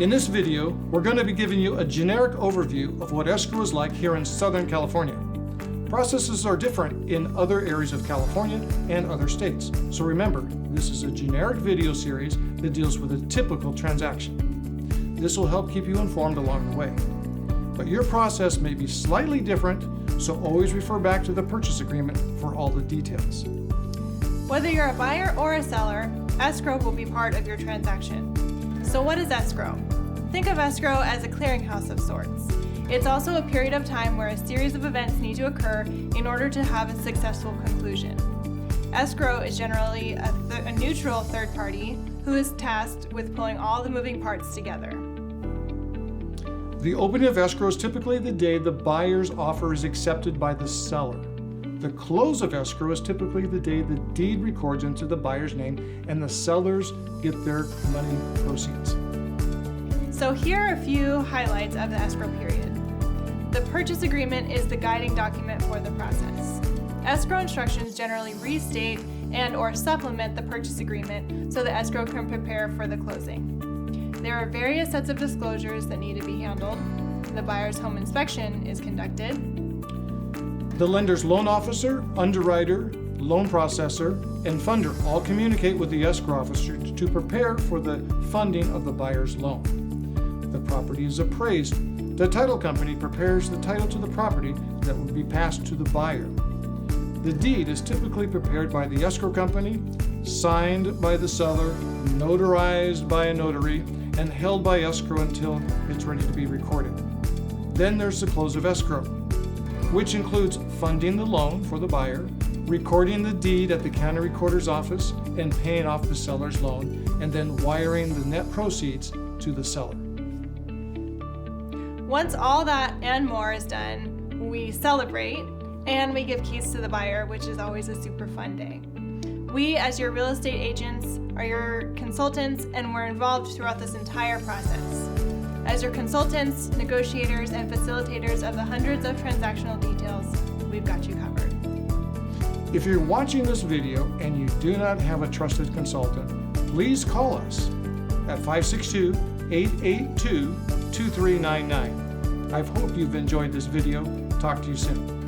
In this video, we're going to be giving you a generic overview of what escrow is like here in Southern California. Processes are different in other areas of California and other states. So remember, this is a generic video series that deals with a typical transaction. This will help keep you informed along the way. But your process may be slightly different, so always refer back to the purchase agreement for all the details. Whether you're a buyer or a seller, escrow will be part of your transaction. So what is escrow? Think of escrow as a clearinghouse of sorts. It's also a period of time where a series of events need to occur in order to have a successful conclusion. Escrow is generally a neutral third party who is tasked with pulling all the moving parts together. The opening of escrow is typically the day the buyer's offer is accepted by the seller. The close of escrow is typically the day the deed records into the buyer's name and the sellers get their money proceeds. So here are a few highlights of the escrow period. The purchase agreement is the guiding document for the process. Escrow instructions generally restate and/or supplement the purchase agreement so the escrow can prepare for the closing. There are various sets of disclosures that need to be handled. The buyer's home inspection is conducted. The lender's loan officer, underwriter, loan processor, and funder all communicate with the escrow officer to prepare for the funding of the buyer's loan. The property is appraised. The title company prepares the title to the property that will be passed to the buyer. The deed is typically prepared by the escrow company, signed by the seller, notarized by a notary, and held by escrow until it's ready to be recorded. Then there's the close of escrow, which includes funding the loan for the buyer, recording the deed at the county recorder's office, and paying off the seller's loan, and then wiring the net proceeds to the seller. Once all that and more is done, we celebrate and we give keys to the buyer, which is always a super fun day. We, as your real estate agents, are your consultants, and we're involved throughout this entire process. As your consultants, negotiators, and facilitators of the hundreds of transactional details, we've got you covered. If you're watching this video and you do not have a trusted consultant, please call us at 562-882-2399. I hope you've enjoyed this video. Talk to you soon.